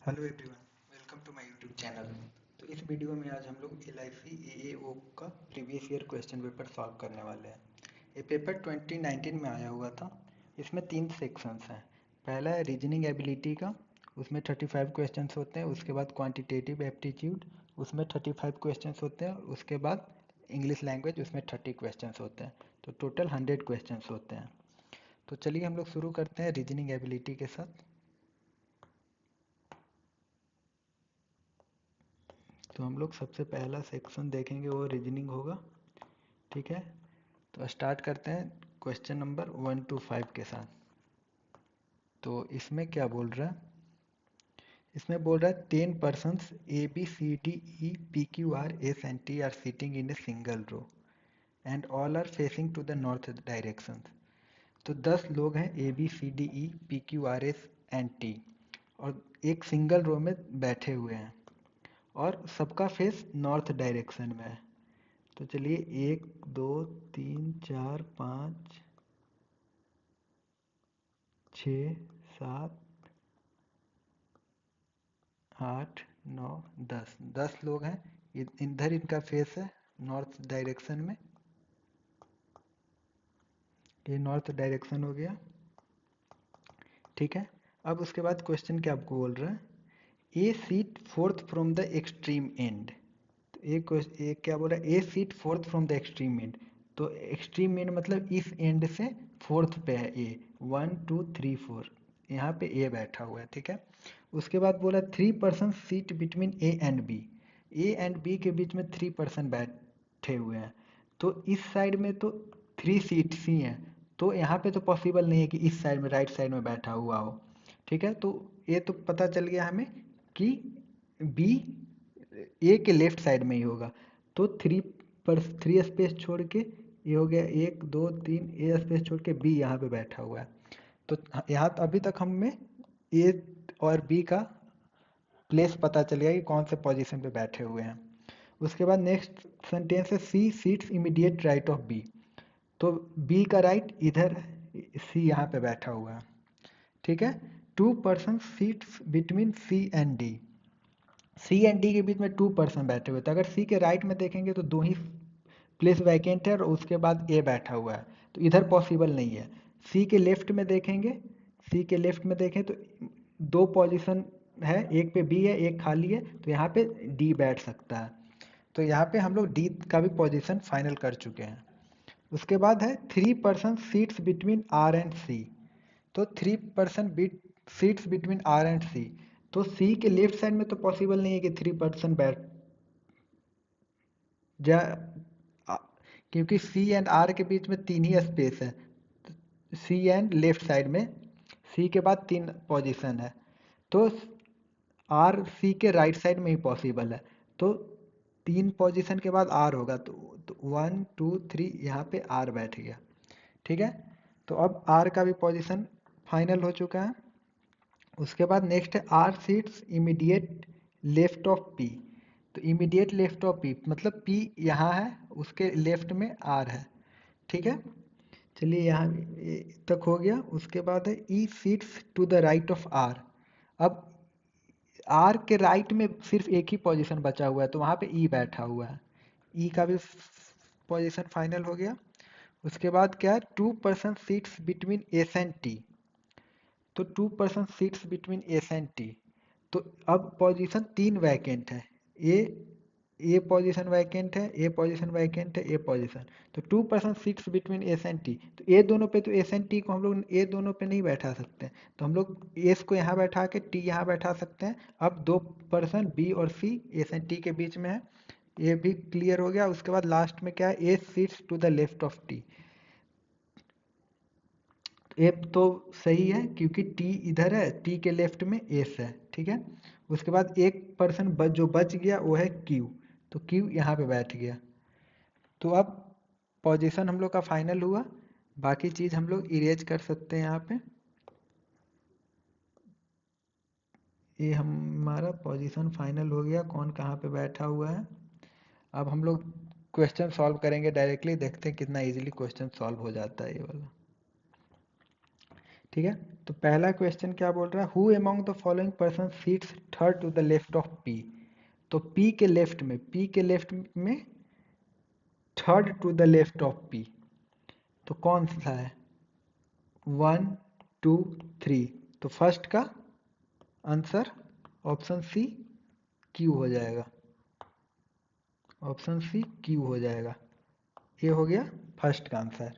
Hello everyone, welcome to my YouTube channel. तो इस video में आज हम लोग LIC AAO का previous year question paper solve करने वाले हैं। ये पेपर 2019 में आया हुआ था। इसमें 3 सेक्शंस हैं। पहला है रीजनिंग एबिलिटी का, उसमें 35 क्वेश्चंस होते हैं। उसके बाद क्वांटिटेटिव एप्टीट्यूड, उसमें 35 क्वेश्चंस होते हैं। उसके बाद इंग्लिश लैंग्वेज, उसमें 30 क्वेश्चंस होते हैं। तो टोटल 100 क्वेश्चंस होते हैं। तो चलिए हम लोग शुरू करते हैं रीजनिंग एबिलिटी के साथ। तो हम लोग सबसे पहला सेक्शन देखेंगे वो रीजनिंग होगा। ठीक है, तो स्टार्ट करते हैं क्वेश्चन नंबर 1 to 5 के साथ। तो इसमें क्या बोल रहा है? इसमें बोल रहा है 10 persons ABCDEPQRSNT are sitting in a single row and all are facing to the north direction. तो 10 लोग हैं ABCDEPQRSNT और एक सिंगल रो में बैठे हुए हैं और सबका फेस नॉर्थ डायरेक्शन में है। तो चलिए 1 2 3 4 5 6 7 8 9 10 लोग हैं। इधर इनका फेस है नॉर्थ डायरेक्शन में। ये नॉर्थ डायरेक्शन हो गया। ठीक है, अब उसके बाद क्वेश्चन क्या आपको बोल रहा है? A seat fourth from the extreme end. तो एक क्या बोल रहा है? A seat fourth from the extreme end. तो एक्सट्रीम एंड मतलब इस एंड से फोर्थ पे है ए। 1 2 3 4 यहाँ पे ए बैठा हुआ है। ठीक है, उसके बाद बोला 3 person seat between A and B. A and B के बीच में 3 पर्सन बैठे हुए हैं। तो इस साइड में तो 3 सीट्स ही हैं। तो यहाँ पे तो पॉसिबल नहीं है कि इस साइड में राइट साइड में बैठा हुआ हो। ठीक है, तो ये तो पता चल गया हमें कि बी ए के लेफ्ट साइड में ही होगा। तो 3 स्पेस छोड़ के ये हो गया 1 2 3, ए स्पेस छोड़ के बी यहाँ पे बैठा हुआ है। तो यहाँ अभी तक हमें ए और बी का प्लेस पता चल गया कि कौन से पोजीशन पे बैठे हुए हैं। उसके बाद नेक्स्ट सेंटेंस है C seats immediate right of B. तो बी का राइट इधर, सी यहाँ पे बैठा हुआ है। ठीक है, 2 person seats between C and D. C and D के बीच में 2 पर्सन बैठे हुए थे। अगर सी के राइट में देखेंगे तो 2 ही प्लेस वैकेंट है और उसके बाद ए बैठा हुआ है। तो इधर पॉसिबल नहीं है। सी के लेफ्ट में देखेंगे, सी के लेफ्ट में देखें तो 2 पोजीशन है, एक पे बी है एक खाली है। तो यहाँ पे डी बैठ सकता है। तो यहाँ पे हम लोग डी का भी पोजीशन फाइनल कर चुके हैं। उसके बाद है 3 person seats between R and C. तो 3 person seats between R and C. तो सी के लेफ्ट साइड में तो पॉसिबल नहीं है कि 3 पर्सन बैठ जा आ- क्योंकि सी एंड आर के बीच में 3 ही स्पेस है। सी एंड लेफ्ट साइड में सी के बाद 3 पोजीशन है। तो आर सी के राइट साइड में ही पॉसिबल है। तो 3 पोजीशन के बाद आर होगा। तो 1 2 3 यहाँ पे आर बैठ गया। ठीक है, तो अब आर का भी पोजीशन फाइनल हो चुका है। उसके बाद नेक्स्ट है R seats immediate left of P. तो इमीडिएट लेफ्ट ऑफ पी मतलब पी यहाँ है, उसके लेफ्ट में आर है। ठीक है, चलिए यहाँ तक हो गया। उसके बाद है E sits to the right of R. अब आर के राइट में सिर्फ एक ही पोजीशन बचा हुआ है, तो वहाँ पे ई बैठा हुआ है। ई का भी पोजीशन फाइनल हो गया। उसके बाद क्या है? 2 person seats between S and T. तो 2 person seats between S and T. तो अब पोजीशन 3 वैकेंट है। ए ए पोजीशन वैकेंट है, ए पोजीशन वैकेंट है, ए पोजीशन। तो 2 person seats between S and T. तो ए दोनों पे, तो एस एंड टी को हम लोग ए दोनों पे नहीं बैठा सकते। तो हम लोग एस को यहाँ बैठा के टी यहाँ बैठा सकते हैं। अब 2 पर्सन बी और सी एस एंड टी के बीच में है। ये भी क्लियर हो गया। उसके बाद लास्ट में क्या है? A sits to the left of T. A तो सही है क्योंकि टी इधर है, टी के लेफ्ट में एस है। ठीक है, उसके बाद एक पर्सन जो बच गया वो है क्यू। तो क्यू यहाँ पे बैठ गया। तो अब पोजीशन हम लोग का फाइनल हुआ। बाकी चीज़ हम लोग इरेज कर सकते हैं यहाँ पे। ये हमारा पोजीशन फाइनल हो गया, कौन कहाँ पे बैठा हुआ है। अब हम लोग क्वेश्चन सॉल्व करेंगे डायरेक्टली, देखते हैं कितना इजीली क्वेश्चन सॉल्व हो जाता है ये वाला। ठीक है, तो पहला क्वेश्चन क्या बोल रहा है, who among the following person seats third to the left of P. तो पी के लेफ्ट में third to the left of P, तो कौन सा है, 1 2 3। तो फर्स्ट का आंसर ऑप्शन सी क्यू हो जाएगा, ऑप्शन सी क्यू हो जाएगा। ये हो गया फर्स्ट का आंसर।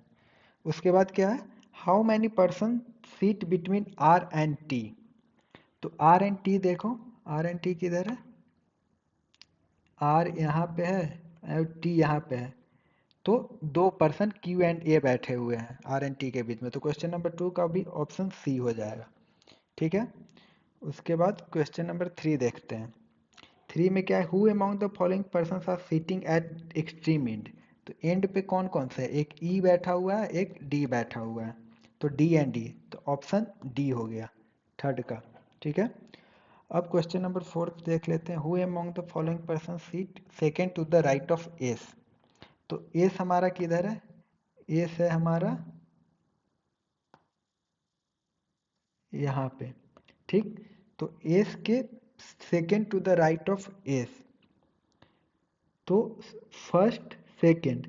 उसके बाद क्या है, how many person seat between R and T. तो आर एंड टी देखो, आर एंड टी किधर है, आर यहाँ पे है और टी यहाँ पे है, तो दो पर्सन क्यू एंड ए बैठे हुए हैं आर एंड टी के बीच में, तो क्वेश्चन नंबर 2 का भी ऑप्शन सी हो जाएगा। ठीक है, उसके बाद क्वेश्चन नंबर 3 देखते हैं। 3 में क्या है, who among the following person are sitting at extreme end. तो एंड पे कौन कौन से है, एक ई बैठा हुआ है, एक डी बैठा हुआ है, तो डी एंड डी, तो ऑप्शन डी हो गया थर्ड का। ठीक है, अब क्वेश्चन नंबर 4 देख लेते हैं, who among the following person seat second to the right of S. तो एस हमारा किधर है, एस है हमारा यहाँ पे। ठीक, तो एस के second to the right of S, तो फर्स्ट सेकेंड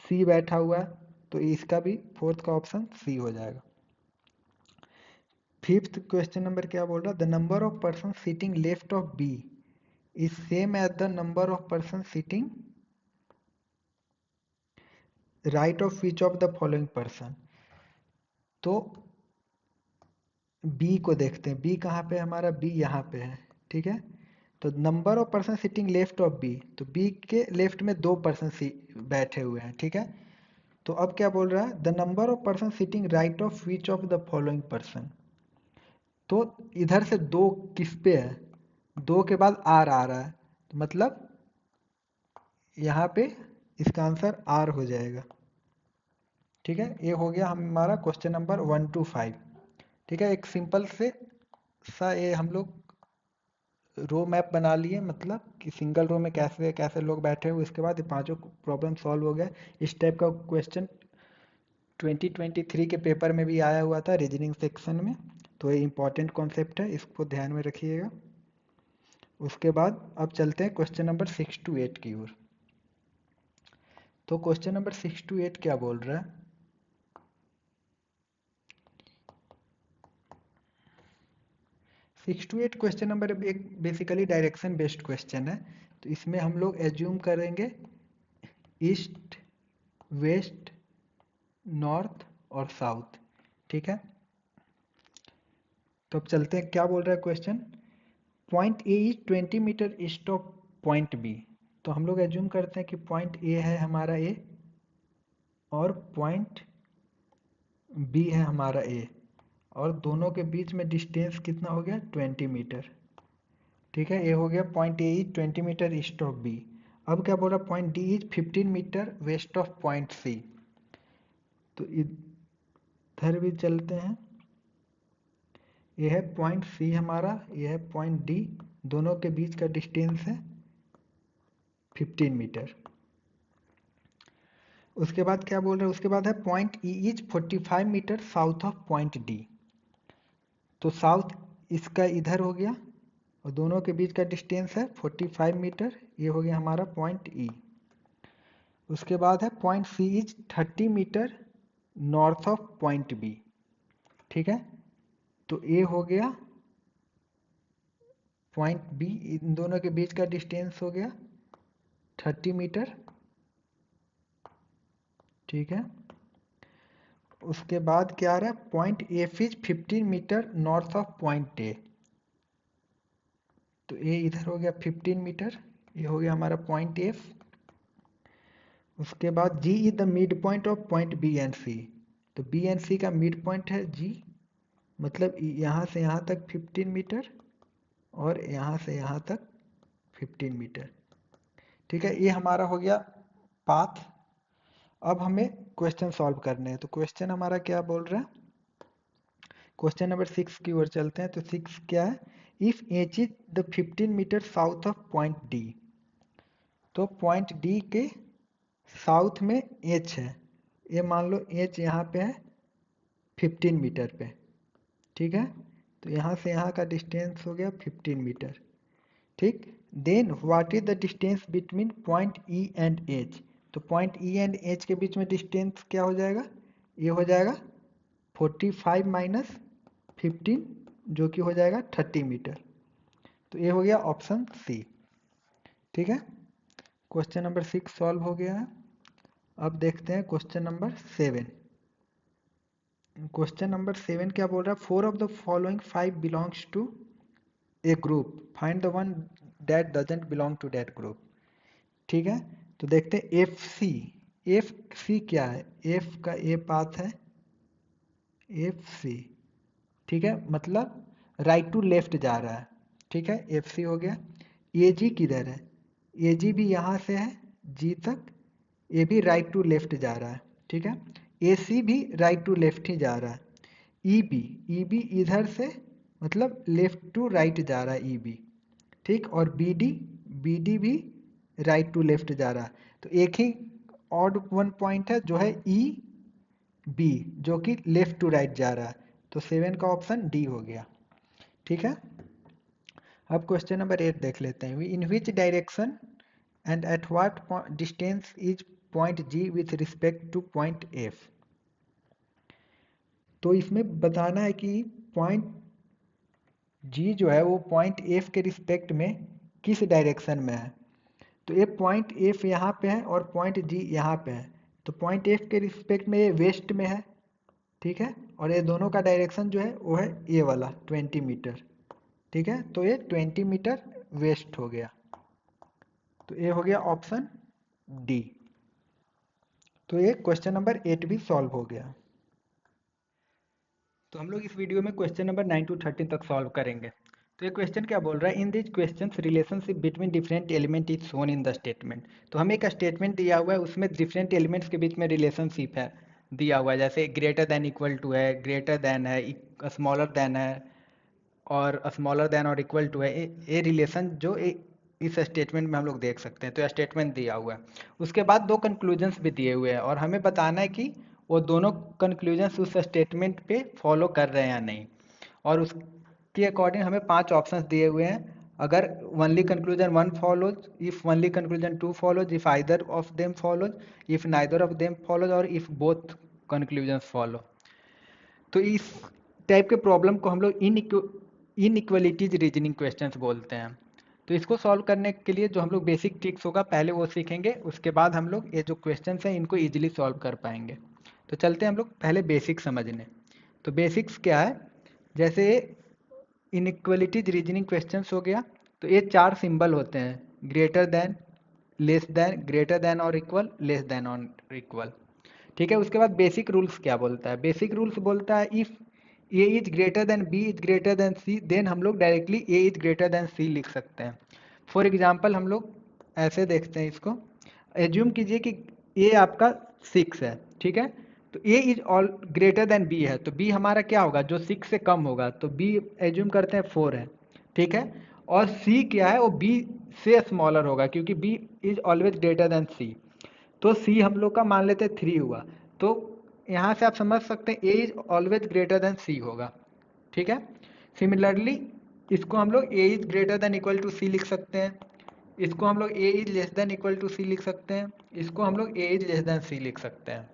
सी बैठा हुआ है, तो इसका भी फोर्थ का ऑप्शन सी हो जाएगा। फिफ्थ क्वेश्चन नंबर क्या बोल रहा है, the number of person sitting left of B is same as the number of person sitting right of which of the following person. तो बी को देखते हैं, बी कहाँ पे है हमारा, बी यहाँ पे है। ठीक है, तो number of person sitting left of B, तो बी के लेफ्ट में दो पर्सन बैठे हुए हैं। ठीक है, तो अब क्या बोल रहा है, the number of person sitting right of which of the following person. तो इधर से दो किस पे है, दो के बाद आर आ रहा है, तो मतलब यहाँ पे इसका आंसर आर हो जाएगा। ठीक है, ये हो गया हमारा क्वेश्चन नंबर 1 to 5। ठीक है, एक सिंपल से सा ये हम लोग रो मैप बना लिए, मतलब कि सिंगल रो में कैसे कैसे लोग बैठे हुए, इसके बाद ये पांचों प्रॉब्लम सॉल्व हो गया। इस टाइप का क्वेश्चन 2023 के पेपर में भी आया हुआ था रीजनिंग सेक्शन में, तो ये इंपॉर्टेंट कॉन्सेप्ट है, इसको ध्यान में रखिएगा। उसके बाद अब चलते हैं क्वेश्चन नंबर 6 to 8 की ओर। तो क्वेश्चन नंबर 6 to 8 क्या बोल रहा है, 6 to 8 क्वेश्चन नंबर एक बेसिकली डायरेक्शन बेस्ड क्वेश्चन है। तो इसमें हम लोग एज्यूम करेंगे ईस्ट वेस्ट नॉर्थ और साउथ। ठीक है, तो अब चलते हैं, क्या बोल रहा है question, point A is 20 metre east of point B. तो हम लोग एज्यूम करते हैं कि पॉइंट ए है हमारा ए और पॉइंट बी है हमारा ए, और दोनों के बीच में डिस्टेंस कितना हो गया, 20 मीटर। ठीक है, ये हो गया point A is 20 metre east of B. अब क्या बोल रहा है, point D is 15 metre west of point C. तो इधर भी चलते हैं, ये है पॉइंट सी हमारा, ये है पॉइंट डी, दोनों के बीच का डिस्टेंस है 15 मीटर। उसके बाद क्या बोल रहे हैं, उसके बाद है point E is 45 metre south of point D. तो साउथ इसका इधर हो गया और दोनों के बीच का डिस्टेंस है 45 मीटर, ये हो गया हमारा पॉइंट ई। उसके बाद है point C is 30 metre north of point B. ठीक है, तो ये हो गया पॉइंट बी, इन दोनों के बीच का डिस्टेंस हो गया 30 मीटर। ठीक है, उसके बाद क्या आ रहा है, point F is 15 metre north of point A. तो ए इधर हो गया 15 मीटर, ये हो गया हमारा पॉइंट एफ। उसके बाद G is the mid point of point B and C. तो बी एंड सी का मिड पॉइंट है जी, मतलब यहाँ से यहाँ तक 15 मीटर और यहाँ से यहाँ तक 15 मीटर। ठीक है, ये हमारा हो गया पाथ। अब हमें क्वेश्चन सॉल्व करने हैं, तो क्वेश्चन हमारा क्या बोल रहा है, क्वेश्चन नंबर 6 की ओर चलते हैं। तो 6 क्या है, if H is the 15 metre south of point D. तो पॉइंट डी के साउथ में एच है, ये मान लो एच यहाँ पे है 15 मीटर पे। ठीक है। तो यहाँ से यहाँ का डिस्टेंस हो गया 15 मीटर। ठीक। Then what is the distance between point E and H. तो पॉइंट ई एंड एच के बीच में डिस्टेंस क्या हो जाएगा, ये हो जाएगा 45 माइनस 15 जो कि हो जाएगा 30 मीटर। तो ये हो गया ऑप्शन सी। ठीक है, क्वेश्चन नंबर 6 सॉल्व हो गया है। अब देखते हैं क्वेश्चन नंबर 7। क्वेश्चन नंबर 7 क्या बोल रहा है, 4 of the following 5 belongs to a group, find the one that doesn't belong to that group. ठीक है, तो देखते हैं एफ सी। एफ सी क्या है, एफ का ए पाथ है एफ सी। ठीक है, मतलब राइट टू लेफ्ट जा रहा है। ठीक है, एफ सी हो गया। ए जी किधर है, ए जी भी यहाँ से है जी तक, ये भी राइट टू लेफ्ट जा रहा है। ठीक है, ए सी भी राइट टू लेफ्ट ही जा रहा है। ई बी इधर से मतलब लेफ्ट टू राइट जा रहा है ई बी। ठीक, और बी डी भी राइट टू लेफ्ट जा रहा है। तो एक ही ऑड वन पॉइंट है जो है ई बी, जो कि लेफ्ट टू राइट जा रहा है। तो 7 का ऑप्शन डी हो गया। ठीक है, अब क्वेश्चन नंबर 8 देख लेते हैं। In which direction and at what distance is point G with respect to point F. तो इसमें बताना है कि पॉइंट जी जो है वो पॉइंट एफ के रिस्पेक्ट में किस डायरेक्शन में है। तो ये पॉइंट एफ यहाँ पे है और पॉइंट जी यहाँ पे है। तो पॉइंट एफ के रिस्पेक्ट में ये वेस्ट में है। ठीक है, और ये दोनों का डायरेक्शन जो है वो है ये वाला 20 मीटर। ठीक है, तो ये 20 मीटर वेस्ट हो गया। तो ये हो गया ऑप्शन डी। तो ये क्वेश्चन नंबर 8 भी सॉल्व हो गया। तो हम लोग इस वीडियो में क्वेश्चन नंबर 9 to 13 तक सॉल्व करेंगे। तो ये क्वेश्चन क्या बोल रहा है, in this questions relationship between different element is shown in the statement. तो हमें एक स्टेटमेंट दिया हुआ है, उसमें डिफरेंट एलिमेंट्स के बीच में रिलेशनशिप है दिया हुआ है, जैसे ग्रेटर देन इक्वल टू है, ग्रेटर देन है, स्मॉलर देन है, और स्मॉलर देन और इक्वल टू है। ये रिलेशन जो इस स्टेटमेंट में हम लोग देख सकते हैं। तो स्टेटमेंट दिया हुआ है, उसके बाद दो कंक्लूजन्स भी दिए हुए हैं, और हमें बताना है कि वो दोनों कंक्लूजन्स उस स्टेटमेंट पे फॉलो कर रहे हैं या नहीं। और उसके अकॉर्डिंग हमें 5 ऑप्शंस दिए हुए हैं। अगर only conclusion 1 follows, if only conclusion 2 follows, if either of them follows, if neither of them follows, और इफ बोथ कंक्लूजन्स फॉलो। तो इस टाइप के प्रॉब्लम को हम लोग इनइक्वलिटीज रीजनिंग क्वेश्चंस बोलते हैं। तो इसको सॉल्व करने के लिए जो हम लोग बेसिक ट्रिक्स होगा पहले वो सीखेंगे, उसके बाद हम लोग ये जो क्वेश्चंस हैं इनको इजीली सॉल्व कर पाएंगे। तो चलते हैं हम लोग पहले बेसिक समझने। तो बेसिक्स क्या है, जैसे इनइक्वलिटीज रीजनिंग क्वेश्चंस हो गया, तो ये 4 सिंबल होते हैं, greater than, less than, greater than और इक्वल, लेस देन और इक्वल। ठीक है, उसके बाद बेसिक रूल्स क्या बोलता है, बेसिक रूल्स बोलता है if A is greater than B is greater than C, then हम लोग directly A is greater than C लिख सकते हैं। फॉर एग्जाम्पल हम लोग ऐसे देखते हैं इसको, एज्यूम कीजिए कि ए आपका 6 है। ठीक है, तो A is all greater than B है, तो बी हमारा क्या होगा, जो 6 से कम होगा, तो बी एज्यूम करते हैं 4 है। ठीक है, और सी क्या है, वो बी से स्मॉलर होगा, क्योंकि B is always greater than C. तो सी हम लोग का मान लेते हैं 3 हुआ। तो यहाँ से आप समझ सकते हैं A is always greater than C होगा। ठीक है, सिमिलरली इसको हम लोग A is greater than equal to C लिख सकते हैं, इसको हम लोग A is less than equal to C लिख सकते हैं, इसको हम लोग A is less than C लिख सकते हैं।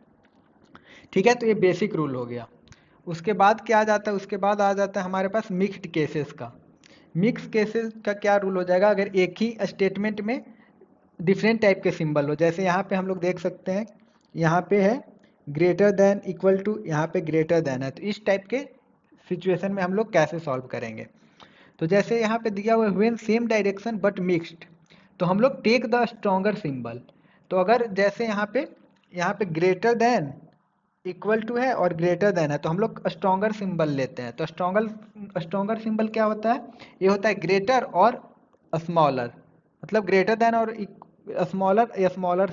ठीक है, तो ये बेसिक रूल हो गया। उसके बाद क्या आ जाता है, उसके बाद आ जाता है हमारे पास मिक्स्ड केसेस का। मिक्स केसेस का क्या रूल हो जाएगा, अगर एक ही स्टेटमेंट में डिफरेंट टाइप के सिंबल हो, जैसे यहाँ पे हम लोग देख सकते हैं, यहाँ पे है ग्रेटर देन इक्वल टू, यहाँ पे ग्रेटर देन है, तो इस टाइप के सिचुएशन में हम लोग कैसे सॉल्व करेंगे। तो जैसे यहाँ पे दिया हुआ है when same direction but mixed, तो हम लोग टेक द स्ट्रॉन्गर सिंबल। तो अगर जैसे यहाँ पे ग्रेटर देन इक्वल टू है और ग्रेटर देन है, तो हम लोग स्ट्रॉन्गर सिंबल लेते हैं। तो स्ट्रॉन्गर सिंबल क्या होता है, ये होता है ग्रेटर और स्मॉलर, मतलब ग्रेटर देन और स्मॉलर, या स्मॉलर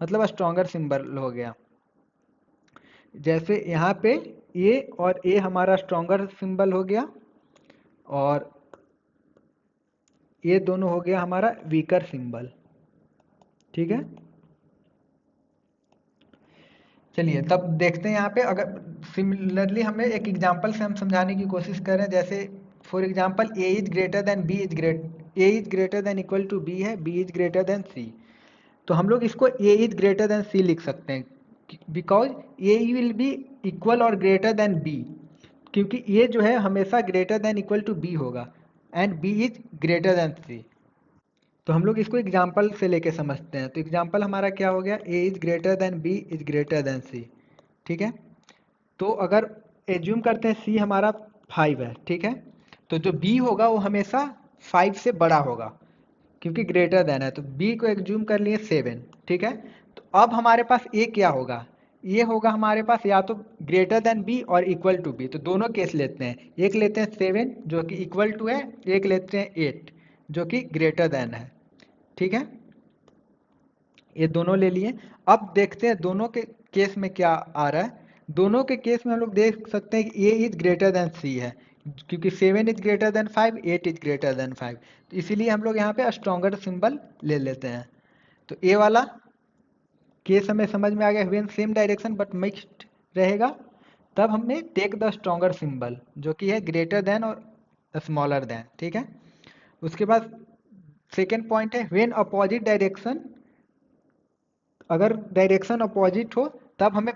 मतलब स्ट्रॉन्गर सिंबल हो गया। जैसे यहाँ पे ए और ए हमारा स्ट्रॉन्गर सिंबल हो गया, और ये दोनों हो गया हमारा वीकर सिंबल। ठीक है, चलिए तब देखते हैं यहाँ पे, अगर सिमिलरली हमें एक एग्जांपल से हम समझाने की कोशिश कर रहे हैं। जैसे for example A is greater than B is A is greater than equal to B है, B is greater than C. तो हम लोग इसको A is greater than C लिख सकते हैं, because A will be equal और ग्रेटर देन बी, क्योंकि ए जो है हमेशा greater than equal to B होगा and B is greater than C. तो हम लोग इसको एग्जाम्पल से लेके समझते हैं। तो एग्जाम्पल हमारा क्या हो गया, A is greater than B is greater than C. ठीक है, तो अगर एज्यूम करते हैं सी हमारा 5 है, ठीक है, तो जो बी होगा वो हमेशा 5 से बड़ा होगा क्योंकि ग्रेटर देन है। तो बी को एज्यूम कर लिए 7, ठीक है। तो अब हमारे पास ए क्या होगा, ये होगा हमारे पास या तो ग्रेटर देन बी और इक्वल टू बी। तो दोनों केस लेते हैं, एक लेते हैं 7 जो कि इक्वल टू है, एक लेते हैं 8 जो कि ग्रेटर देन है। ठीक है, ये दोनों ले लिए। अब देखते हैं दोनों के केस में क्या आ रहा है। दोनों के केस में हम लोग देख सकते हैं कि ए इज ग्रेटर देन सी है, क्योंकि 7 is greater then 5, 8 is greater then 5। तो इसीलिए हम लोग यहाँ पे स्ट्रॉन्गर सिंबल ले लेते हैं। तो ए वाला केस हमें समझ में आ गया, when same direction but mixed रहेगा, तब हमने टेक द स्ट्रॉन्गर सिंबल जो कि है ग्रेटर देन और स्मॉलर देन। ठीक है, उसके बाद सेकेंड पॉइंट है व्हेन अपोजिट डायरेक्शन, अगर डायरेक्शन अपोजिट हो तब हमें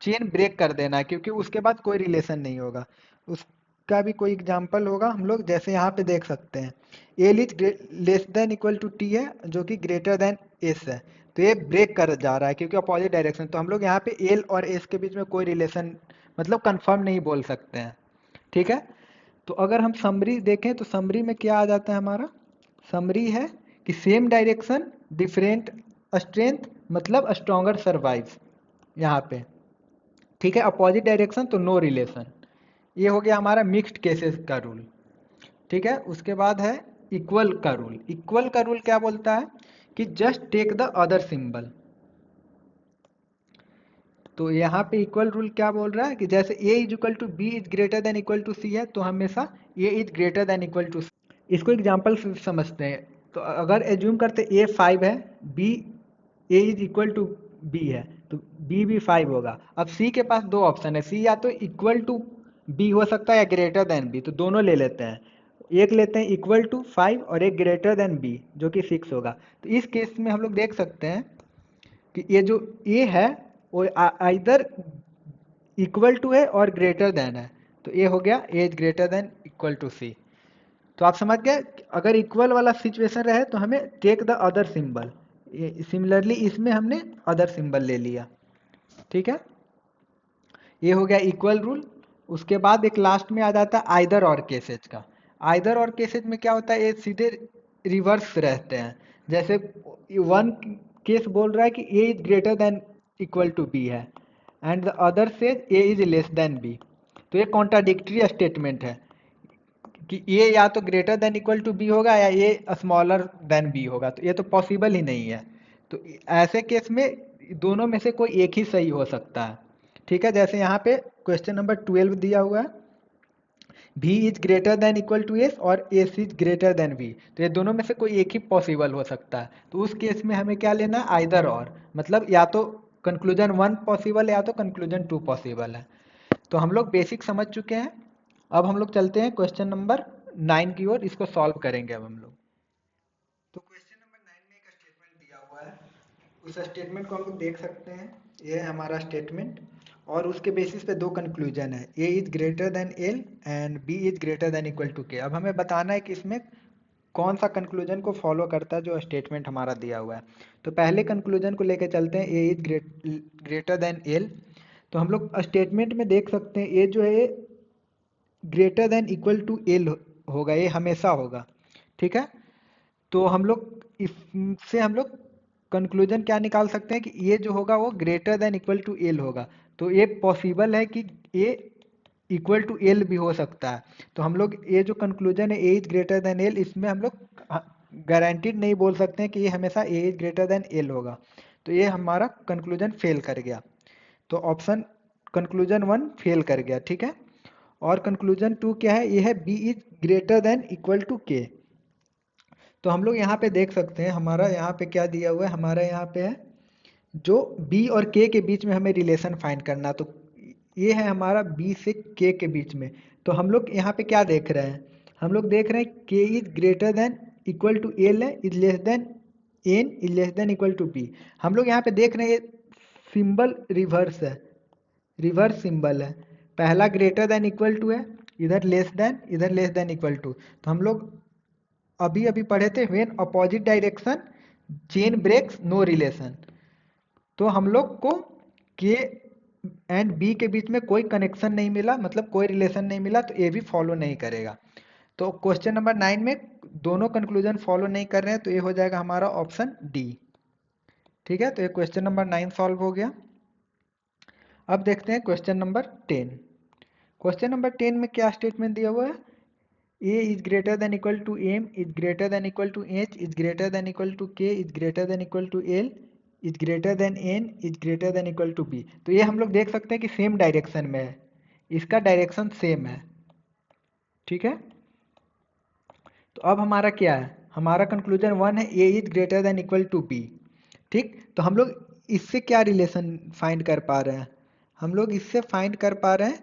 चेन ब्रेक कर देना है, क्योंकि उसके बाद कोई रिलेशन नहीं होगा। उसका भी कोई एग्जांपल होगा हम लोग जैसे यहाँ पे देख सकते हैं, L is less than equal to T है जो कि ग्रेटर देन एस है। तो ये ब्रेक कर जा रहा है क्योंकि अपोजिट डायरेक्शन। तो हम लोग यहाँ पे एल और एस के बीच में कोई रिलेशन मतलब कंफर्म नहीं बोल सकते हैं। ठीक है, तो अगर हम समरी देखें तो समरी में क्या आ जाता है हमारा, समरी है कि सेम डायरेक्शन डिफरेंट स्ट्रेंथ मतलब स्ट्रॉन्गर सर्वाइव यहाँ पे। ठीक है, अपोजिट डायरेक्शन तो नो रिलेशन। ये हो गया हमारा मिक्स्ड केसेस का रूल। ठीक है, उसके बाद है इक्वल का रूल। इक्वल का रूल क्या बोलता है कि just take the other symbol. तो यहाँ पे इक्वल रूल क्या बोल रहा है कि जैसे a is equal to B is greater than equal to C है, तो हमेशा a is greater than equal to C. इसको एग्जाम्पल से समझते हैं। तो अगर एज्यूम करते a 5 है, b a is equal to b है, तो b भी 5 होगा। अब c के पास दो ऑप्शन है, c या तो इक्वल टू b हो सकता है या ग्रेटर देन b। तो दोनों ले लेते हैं, एक लेते हैं इक्वल टू 5 और एक ग्रेटर देन b जो कि 6 होगा। तो इस केस में हम लोग देख सकते हैं कि ये जो a है वो आइदर इक्वल टू है और ग्रेटर देन है। तो ये हो गया a is greater than equal to C. तो आप समझ गए, अगर इक्वल वाला सिचुएशन रहे तो हमें take the other symbol. Similarly इसमें हमने अदर सिंबल ले लिया। ठीक है, ये हो गया इक्वल रूल। उसके बाद एक लास्ट में आ जाता है आइदर और केसेज का। आइदर और केसेज में क्या होता है, ये सीधे रिवर्स रहते हैं। जैसे वन केस बोल रहा है कि A is greater than equal to B है and the other says A is less than B. तो ये कॉन्ट्राडिक्टरी स्टेटमेंट है कि ये या तो greater than equal to B होगा या ये स्मॉलर देन बी होगा। तो ये तो पॉसिबल ही नहीं है। तो ऐसे केस में दोनों में से कोई एक ही सही हो सकता है। ठीक है, जैसे यहाँ पे क्वेश्चन नंबर 12 दिया हुआ है, v is greater than equal to S और S is greater than v। तो ये दोनों में से कोई एक ही पॉसिबल हो सकता है। तो उस केस में हमें क्या लेना है, आइदर और, मतलब या तो कंक्लूजन 1 पॉसिबल है या तो कंक्लूजन 2 पॉसिबल है। तो हम लोग बेसिक समझ चुके हैं। अब हम लोग चलते हैं क्वेश्चन नंबर 9 की ओर, इसको सॉल्व करेंगे अब हम लोग। तो क्वेश्चन नंबर 9 में एक स्टेटमेंट दिया हुआ है, उस स्टेटमेंट को हम लोग देख सकते हैं। ये है हमारा स्टेटमेंट और उसके बेसिस पे दो कंक्लूजन है, A is greater than L and B is greater than equal to K. अब हमें बताना है कि इसमें कौन सा कंक्लूजन को फॉलो करता है जो स्टेटमेंट हमारा दिया हुआ है। तो पहले कंक्लूजन को लेकर चलते हैं, A is greater than L. तो हम लोग स्टेटमेंट में देख सकते हैं ए जो है greater than equal to L होगा, ये हमेशा होगा। ठीक है, तो हम लोग इससे हम लोग कंक्लूजन क्या निकाल सकते हैं कि ये जो होगा वो greater than equal to L होगा। तो ये पॉसिबल है कि ए इक्वल टू एल भी हो सकता है। तो हम लोग ये जो कंक्लूजन है A is greater than L, इसमें हम लोग गारंटीड नहीं बोल सकते हैं कि ये हमेशा ए इज ग्रेटर देन एल होगा। तो ये हमारा कंक्लूजन फेल कर गया। तो ऑप्शन कंक्लूजन 1 फेल कर गया। ठीक है, और कंक्लूजन 2 क्या है, ये है B is greater than equal to K. तो हम लोग यहाँ पे देख सकते हैं हमारा यहाँ पे क्या दिया हुआ है, हमारा यहाँ पे है जो b और k के बीच में हमें रिलेशन फाइंड करना, तो ये है हमारा b से k के बीच में। तो हम लोग यहाँ पे क्या देख रहे हैं, हम लोग देख रहे हैं k is greater than equal to L है, is less than N is less than equal to B. हम लोग यहाँ पे देख रहे हैं सिंबल रिवर्स है, रिवर्स सिंबल है, पहला ग्रेटर देन इक्वल टू है, इधर लेस देन इक्वल टू। तो हम लोग अभी अभी पढ़े थे when opposite direction chain breaks no relation. तो हम लोग को के एंड बी के बीच में कोई कनेक्शन नहीं मिला, मतलब कोई रिलेशन नहीं मिला, तो ए भी फॉलो नहीं करेगा। तो क्वेश्चन नंबर 9 में दोनों कंक्लूजन फॉलो नहीं कर रहे हैं, तो ये हो जाएगा हमारा ऑप्शन डी। ठीक है, तो ये क्वेश्चन नंबर 9 सॉल्व हो गया। अब देखते हैं क्वेश्चन नंबर 10। क्वेश्चन नंबर 10 में क्या स्टेटमेंट दिया हुआ है, a is greater than equal to m is greater than equal to h is greater than equal to k is greater than equal to l is greater than n is greater than equal to b। तो ये हम लोग देख सकते हैं कि same direction में है, इसका डायरेक्शन सेम है। ठीक है, तो अब हमारा क्या है, हमारा कंक्लूजन 1 है a is greater than equal to b। ठीक, तो हम लोग इससे क्या रिलेशन फाइंड कर पा रहे हैं, हम लोग इससे फाइंड कर पा रहे हैं,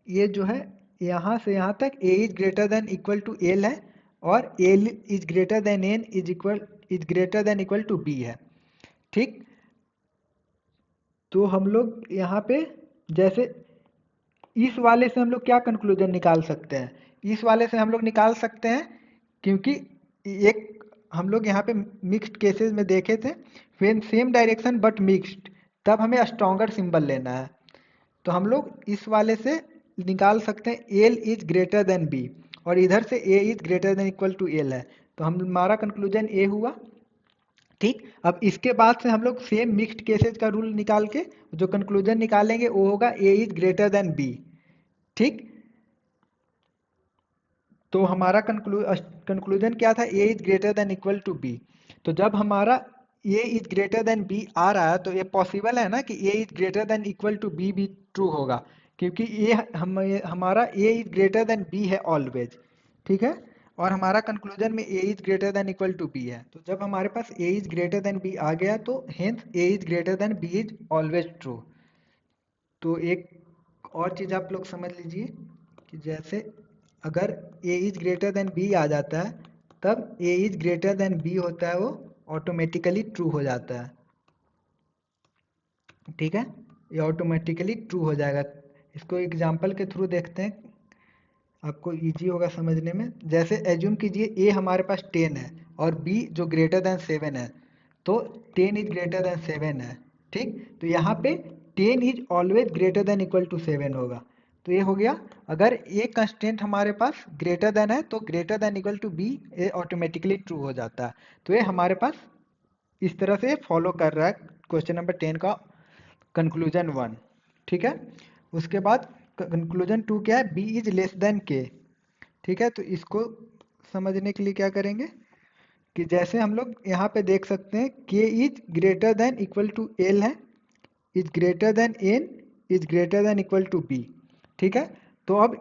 ये जो है यहाँ से यहाँ तक a is greater than equal to l है, और l is greater than n is greater than equal to b है। ठीक, तो हम लोग यहाँ पे जैसे इस वाले से हम लोग क्या कंक्लूजन निकाल सकते हैं, इस वाले से हम लोग निकाल सकते हैं, क्योंकि एक हम लोग यहाँ पे मिक्स्ड केसेस में देखे थे, when same direction but mixed, तब हमें स्ट्रॉन्गर सिंबल लेना है। तो हम लोग इस वाले से निकाल सकते हैं L is greater than B, और इधर से A is greater than equal to L है, तो हमारा कंक्लूजन ए हुआ। ठीक, अब इसके बाद से हम लोग सेम मिक्स्ड केसेस का रूल निकाल के जो कंक्लूजन निकालेंगे वो होगा A is greater than B. ठीक, तो हमारा कंक्लूजन क्या था, A is greater than equal to B. तो जब हमारा A is greater than B आ रहा है, तो ये पॉसिबल है ना कि A is greater than equal to B भी ट्रू होगा, क्योंकि ये हमारा A is greater than B है ऑलवेज। ठीक है, और हमारा कंक्लूजन में A is greater than equal to B है, तो जब हमारे पास A is greater than B आ गया, तो hence A is greater than B is always true. तो एक और चीज़ आप लोग समझ लीजिए कि जैसे अगर a is greater then b आ जाता है, तब a is greater then b होता है, वो ऑटोमेटिकली ट्रू हो जाता है। ठीक है, ये ऑटोमेटिकली ट्रू हो जाएगा। इसको एग्जांपल के थ्रू देखते हैं, आपको इजी होगा समझने में। जैसे एज्यूम कीजिए a हमारे पास 10 है और b जो ग्रेटर देन 7 है, तो 10 इज ग्रेटर देन 7 है। ठीक, तो यहाँ पे 10 is always greater than equal to 7 होगा। तो ये हो गया, अगर ये कंस्टेंट हमारे पास ग्रेटर देन है, तो greater than equal to B ये ऑटोमेटिकली ट्रू हो जाता है। तो ये हमारे पास इस तरह से फॉलो कर रहा है क्वेश्चन नंबर 10 का कंक्लूजन 1। ठीक है, उसके बाद कंक्लूजन 2 क्या है, बी इज लेस देन के। ठीक है, तो इसको समझने के लिए क्या करेंगे कि जैसे हम लोग यहाँ पे देख सकते हैं K is greater than equal to L है, is greater than N is greater than equal to B. ठीक है, तो अब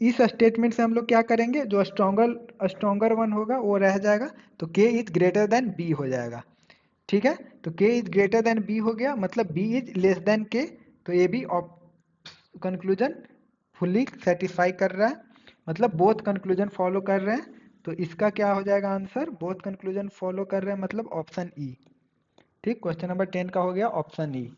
इस स्टेटमेंट से हम लोग क्या करेंगे, जो स्ट्रॉन्गर वन होगा वो रह जाएगा, तो के इज ग्रेटर देन बी हो जाएगा। ठीक है, तो के इज ग्रेटर देन बी हो गया, मतलब बी इज लेस देन के, तो ये भी कंक्लूजन फुल्ली सेटिस्फाई कर रहा है, मतलब बोथ कंक्लूजन फॉलो कर रहे हैं। तो इसका क्या हो जाएगा आंसर, बोथ कंक्लूजन फॉलो कर रहे हैं, मतलब ऑप्शन ई। ठीक, क्वेश्चन नंबर 10 का हो गया ऑप्शन ई।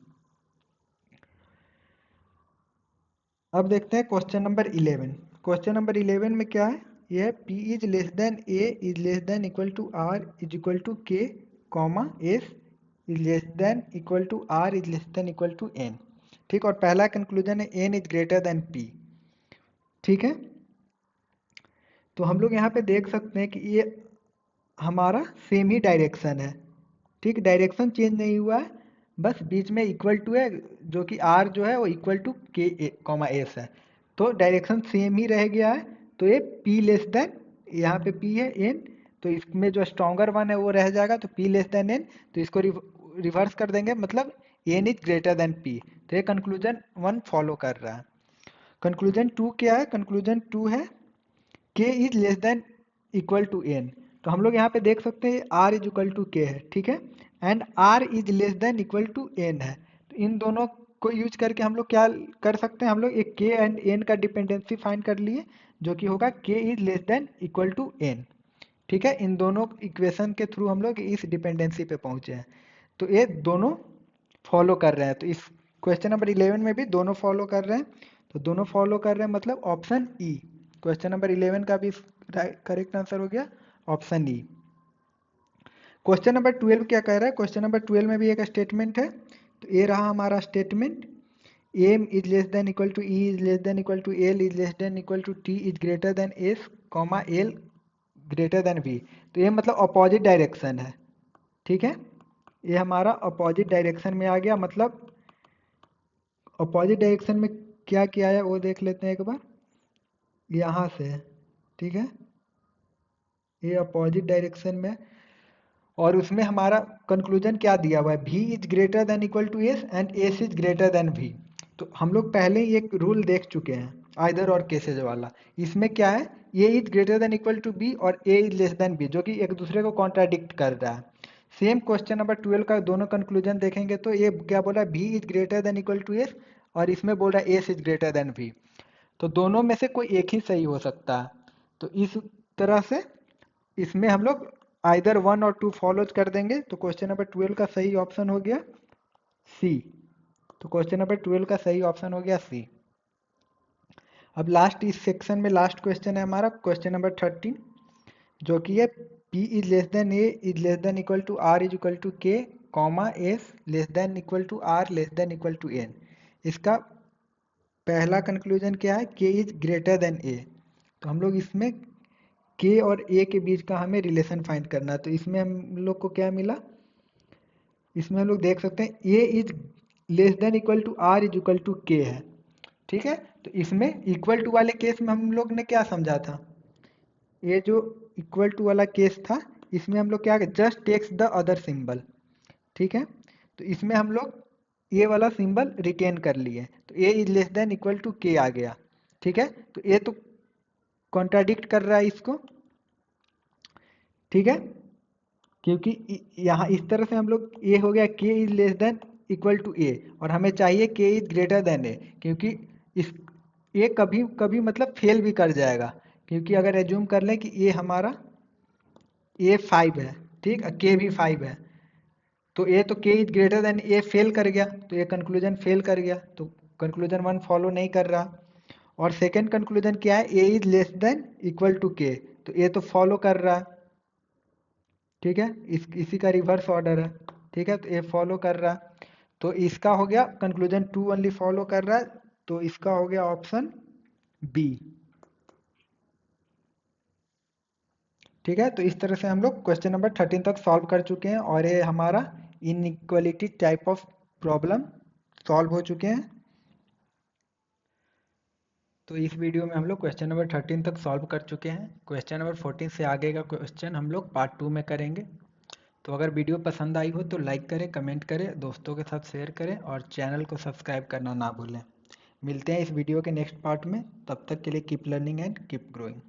अब देखते हैं क्वेश्चन नंबर 11। क्वेश्चन नंबर 11 में क्या है, ये P is less than A is less than equal to R is equal to K comma S is less than equal to R is less than equal to N। ठीक, और पहला conclusion है N is greater than P। ठीक है, तो हम लोग यहाँ पे देख सकते हैं कि ये हमारा सेम ही डायरेक्शन है। ठीक, डायरेक्शन चेंज नहीं हुआ है, बस बीच में इक्वल टू है, जो कि आर जो है वो equal to K comma S है, तो डायरेक्शन सेम ही रह गया है। तो ये पी लेस देन, यहाँ पे पी है एन, तो इसमें जो स्ट्रॉन्गर वन है वो रह जाएगा, तो पी लेस देन एन, तो इसको रिवर्स कर देंगे, मतलब N is greater than P. तो ये कंक्लूजन 1 फॉलो कर रहा है। कंक्लूजन 2 क्या है, कंक्लूजन 2 है K is less than equal to N. तो हम लोग यहाँ पे देख सकते हैं are is equal to K है। ठीक है, and R is less than equal to N है। तो इन दोनों को यूज करके हम लोग क्या कर सकते हैं, हम लोग एक के एंड एन का डिपेंडेंसी फाइंड कर लिए, जो कि होगा K is less than equal to N. ठीक है, इन दोनों इक्वेशन के थ्रू हम लोग इस डिपेंडेंसी पे पहुंचे हैं। तो ये दोनों फॉलो कर रहे हैं, तो इस क्वेश्चन नंबर 11 में भी दोनों फॉलो कर रहे हैं। तो दोनों फॉलो कर रहे हैं मतलब ऑप्शन ई। क्वेश्चन नंबर 11 का भी करेक्ट आंसर हो गया ऑप्शन ई। क्वेश्चन नंबर 12 क्या कह रहा है, क्वेश्चन नंबर 12 में भी एक स्टेटमेंट है। तो ये रहा हमारा statement, M is less than equal to E is less than equal to L is less than equal to T is greater than S comma L greater than V. तो ये मतलब अपोजिट डायरेक्शन है। ठीक है, ये हमारा opposite direction में आ गया। मतलब अपोजिट डायरेक्शन में क्या किया है वो देख लेते हैं एक बार, यहाँ से। ठीक है, ये अपोजिट डायरेक्शन में, और उसमें हमारा कंक्लूजन क्या दिया हुआ है, v is greater than equal to S and S is greater than v। तो हम लोग पहले ही एक रूल देख चुके हैं आइदर और केसेज वाला। इसमें क्या है, a is greater than equal to b और a is less than b, जो कि एक दूसरे को कॉन्ट्राडिक्ट कर रहा है। सेम क्वेश्चन नंबर 12 का दोनों कंक्लूजन देखेंगे तो ये क्या बोला, v is greater than equal to S, और इसमें बोल रहा है S is greater than v। तो दोनों में से कोई एक ही सही हो सकता है। तो इस तरह से इसमें हम लोग आइदर 1 और 2 फॉलो कर देंगे। तो क्वेश्चन नंबर 12 का सही ऑप्शन हो गया सी। तो क्वेश्चन नंबर 12 का सही ऑप्शन हो गया सी। अब लास्ट इस सेक्शन में लास्ट क्वेश्चन है हमारा क्वेश्चन नंबर 13, जो कि है P is less than A is less than equal to R is equal to K comma S less than equal to R less than equal to N. इसका पहला conclusion क्या है, K is greater then ए। तो हम लोग इसमें के और ए के बीच का हमें रिलेशन फाइंड करना है। तो इसमें हम लोग को क्या मिला, इसमें हम लोग देख सकते हैं A is less than equal to R is equal to K है। ठीक है, तो इसमें इक्वल टू वाले केस में हम लोग ने क्या समझा था, ये जो इक्वल टू वाला केस था इसमें हम लोग क्या, just takes the other symbol. ठीक है, तो इसमें हम लोग ये वाला सिंबल रिटेन कर लिए, तो A is less than equal to K आ गया। ठीक है, तो ये तो कॉन्ट्राडिक्ट कर रहा है इसको। ठीक है, क्योंकि यहाँ इस तरह से हम लोग, ये हो गया K is less than equal to A, और हमें चाहिए के इज ग्रेटर देन ए, क्योंकि इस ये कभी कभी मतलब फेल भी कर जाएगा। क्योंकि अगर एज्यूम कर लें कि ये हमारा ए 5 है, ठीक, के भी 5 है, तो ए तो के is greater then A fail कर गया, तो ये कंक्लूजन फेल कर गया, तो कंक्लूजन 1 फॉलो नहीं कर रहा। और सेकेंड कंक्लूजन क्या है, A is less than equal to K, तो ये तो फॉलो कर रहा है। ठीक है, इसी का रिवर्स ऑर्डर है। ठीक है, तो ये फॉलो कर रहा है, तो इसका हो गया कंक्लूजन 2 ओनली फॉलो कर रहा है, तो इसका हो गया ऑप्शन बी। ठीक है, तो इस तरह से हम लोग क्वेश्चन नंबर 13 तक सॉल्व कर चुके हैं, और ये हमारा inequality type of problem solve हो चुके हैं। तो इस वीडियो में हम लोग क्वेश्चन नंबर 13 तक सॉल्व कर चुके हैं। क्वेश्चन नंबर 14 से आगे का क्वेश्चन हम लोग पार्ट 2 में करेंगे। तो अगर वीडियो पसंद आई हो तो लाइक करें, कमेंट करें, दोस्तों के साथ शेयर करें, और चैनल को सब्सक्राइब करना ना भूलें। मिलते हैं इस वीडियो के नेक्स्ट पार्ट में, तब तक के लिए keep learning and keep growing.